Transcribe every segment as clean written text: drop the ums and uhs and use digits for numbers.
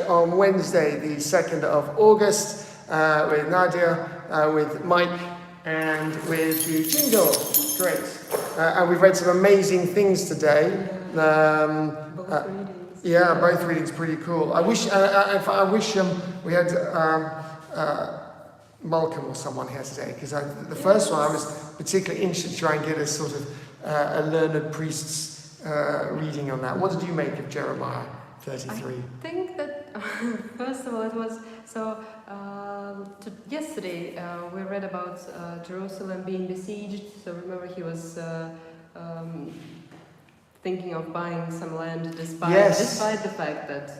on Wednesday, the 2nd of August, with Nadia, with Mike, and with Eugene. Great. And we've read some amazing things today. Both readings. Yeah, both readings pretty cool. I wish we had Malcolm or someone here today, because the first one I was particularly interested to try and get a sort of a learned priest's reading on that. What did you make of Jeremiah 33? I think that, first of all, it was so. Yesterday we read about Jerusalem being besieged. So remember, he was thinking of buying some land despite the fact that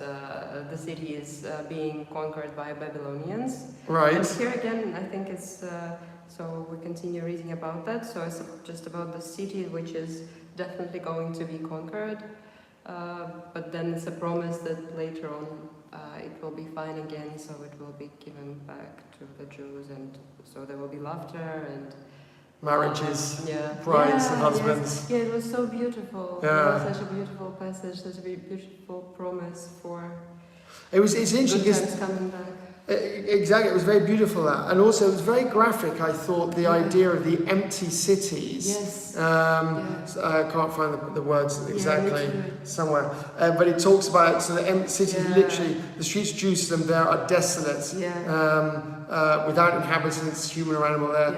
the city is being conquered by Babylonians. Right. And here again, I think it's so we continue reading about that. So it's just about the city, which is definitely going to be conquered. But then it's a promise that later on it will be fine again, so it will be given back to the Jews, and so there will be laughter and marriages, brides and husbands. Yes. Yeah, it was so beautiful. Yeah. It was such a beautiful passage, such a beautiful promise for It's interesting good times coming back. Exactly, it was very beautiful that, and also it was very graphic. I thought the idea of the empty cities. Yes. I can't find the words exactly somewhere, but it talks about so the empty cities. Literally, the streets of Jerusalem there are desolate, without inhabitants, human or animal there,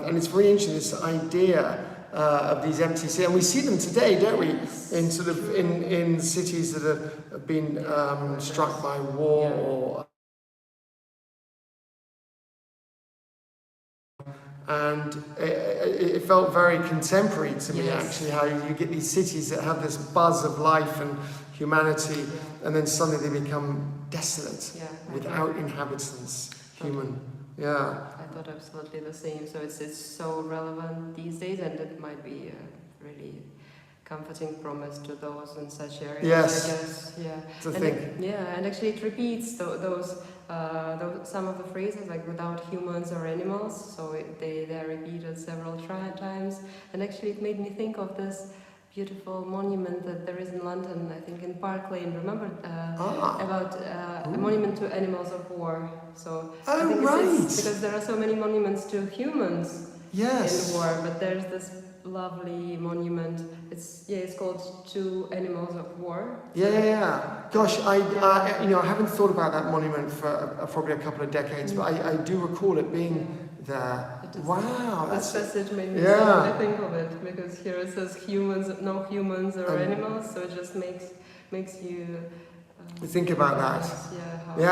and it's very interesting this idea. Of these empty cities, and we see them today, don't we? In sort of in cities that have been struck by war or. And it felt very contemporary to me, actually, how you get these cities that have this buzz of life and humanity, and then suddenly they become desolate, without inhabitants, human. Yeah. I thought absolutely the same. So it's so relevant these days, and it might be a really comforting promise to those in such areas. Yes. I guess. Yeah. To think. And actually it repeats those some of the phrases, like without humans or animals. So they are repeated several times, and actually it made me think of this beautiful monument that there is in London, I think in Park Lane. Remember about a monument to animals of war. So I think it's because there are so many monuments to humans in war, but there's this lovely monument. It's called To Animals of War. Gosh, I haven't thought about that monument for probably a couple of decades, but I do recall it being there. Wow, this passage made me suddenly think of it, because here it says humans, no humans or animals, so it just makes you think about that.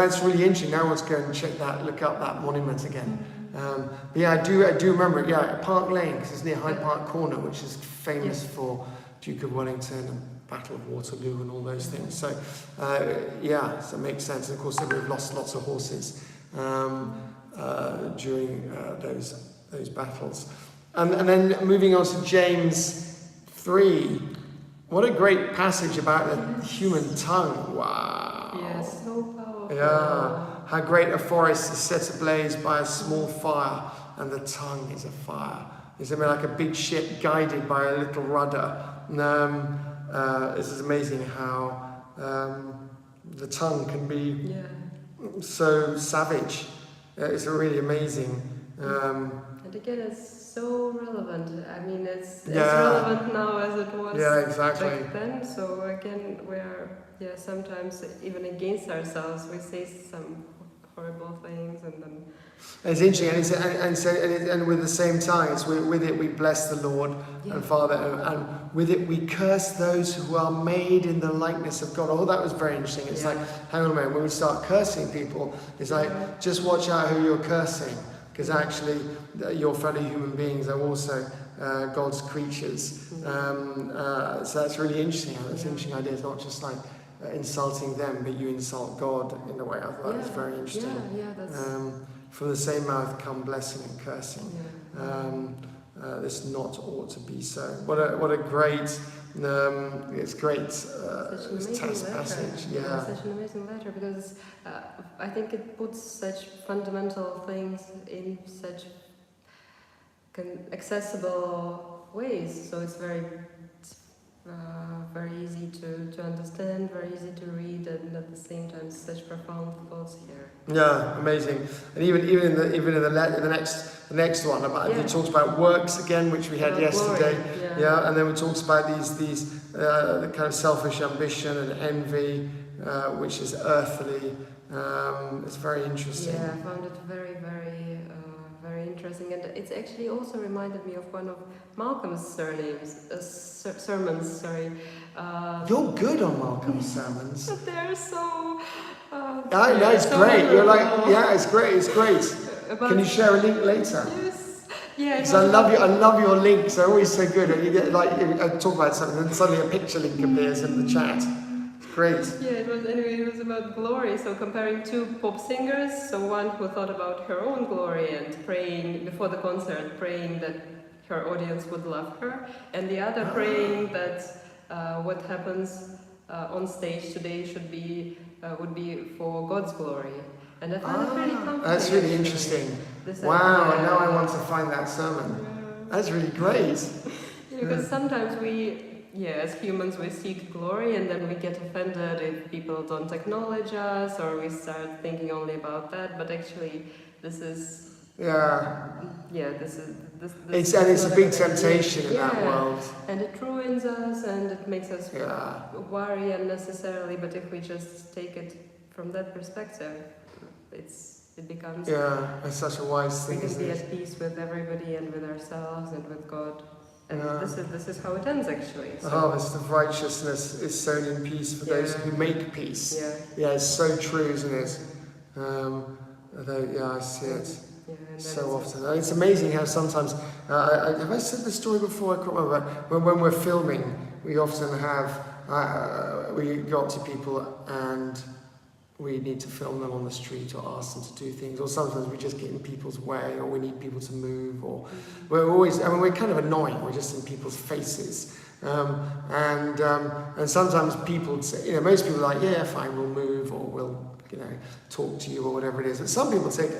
It's really interesting. Now let's go and look up that monument again. But I do remember it. Park Lane, because it's near Hyde Park Corner, which is famous for Duke of Wellington and Battle of Waterloo and all those things. So so it makes sense. And of course, we've lost lots of horses during those battles. And then moving on to James 3. What a great passage about the human tongue. Wow. Yes, so powerful. Yeah. How great a forest is set ablaze by a small fire, and the tongue is a fire. It's like a big ship guided by a little rudder. This is amazing how the tongue can be so savage. It's really amazing. And again, it's so relevant. I mean, it's relevant now as it was back then. So again, we're sometimes even against ourselves. We say some horrible things, and then it's interesting, and with the same tongue, it's with it we bless the Lord and Father, and with it we curse those who are made in the likeness of God. Oh, that was very interesting. It's like, hang on a minute, when we start cursing people, it's like, just watch out who you're cursing, because actually your fellow human beings are also God's creatures. So that's really interesting. That's an interesting idea. It's not just like insulting them, but you insult God in a way. I thought that was very interesting. From the same mouth come blessing and cursing. This not ought to be so. What a great, it's great passage. Such an amazing letter, because I think it puts such fundamental things in such accessible ways. So it's very very easy to understand, very easy to read, and at the same time such profound thoughts here. Yeah, amazing. And even in the next one about Yeah. it talks about works again, which we had About yesterday. glory, Yeah, and then we talks about these the kind of selfish ambition and envy, which is earthly. It's very interesting. Yeah, I found it very, very interesting, and it's actually also reminded me of one of Malcolm's sermons. Sorry. You're good on Malcolm's sermons. But they're so. I know, it's so great. You're like, memorable. yeah, it's great. It's great. About- Can you share a link later? Yes. Yeah. it Because I was love about- you. I love your links. They're always so good. And you get like I talk about something, and suddenly a picture link appears in the chat. It's great. Yeah, it was about glory. So comparing two pop singers, so one who thought about her own glory and praying before the concert, praying that her audience would love her, and the other praying that what happens on stage today would be for God's glory. And I found it really comforting. That's really actually. interesting. This Wow, idea. now I want to find that sermon. That's really great. Yeah, because sometimes as humans, we seek glory and then we get offended if people don't acknowledge us, or we start thinking only about that. But actually, this is this It's is a not big a- temptation in that Yeah. world. And it ruins us and it makes us Yeah. worry unnecessarily. But if we just take it from that perspective, it becomes Yeah, it's such a wise we thing, can isn't be it? at peace with everybody and with ourselves and with God. And Yeah. this is how it ends actually. The harvest of righteousness is sown in peace for those Yeah. who make peace. Yeah. Yeah, it's so true, isn't it? I see it Yeah, and so that's- often. And it's amazing how sometimes, have I said the story before? I can't remember. When we're filming, we often have, we go up to people and we need to film them on the street or ask them to do things, or sometimes we just get in people's way, or we need people to move, or we're always, we're kind of annoying, we're just in people's faces. And sometimes people say, most people are like, yeah, fine, we'll move, or we'll, talk to you, or whatever it is. But some people take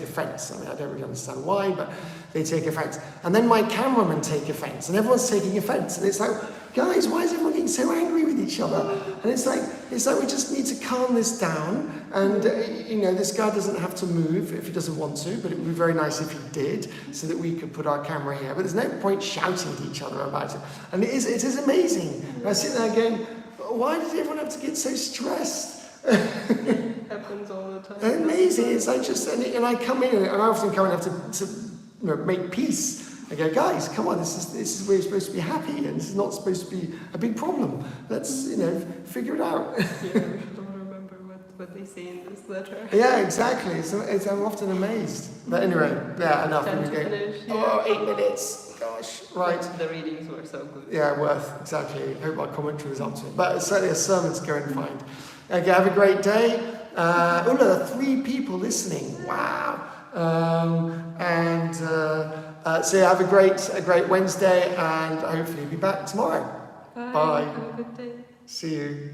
offence. I don't really understand why, but they take offence. And then my cameramen take offence, and everyone's taking offence. And it's like, guys, why is everyone getting so angry with each other? And it's like we just need to calm this down. And this guy doesn't have to move if he doesn't want to, but it would be very nice if he did, so that we could put our camera here. But there's no point shouting to each other about it. And it is amazing. And I sit there going, why does everyone have to get so stressed? It happens all the time. Amazing. It's like and I come in, and I often come in and have to make peace. I go, guys, come on, this is where you're supposed to be happy, and this is not supposed to be a big problem. Let's, figure it out. Yeah, we should all remember what they say in this letter. Yeah, exactly. So I'm often amazed. But anyway, yeah, enough. Time We to go, finish, yeah. oh, 8 minutes. Gosh, right. But the readings were so good. Yeah, exactly. Hope our commentary was up to it. But certainly a sermon to go and find. Okay, have a great day. Look, there are 3 people listening. Wow. So have a great Wednesday, and hopefully you'll be back tomorrow. Bye. Bye. Have a good day. See you.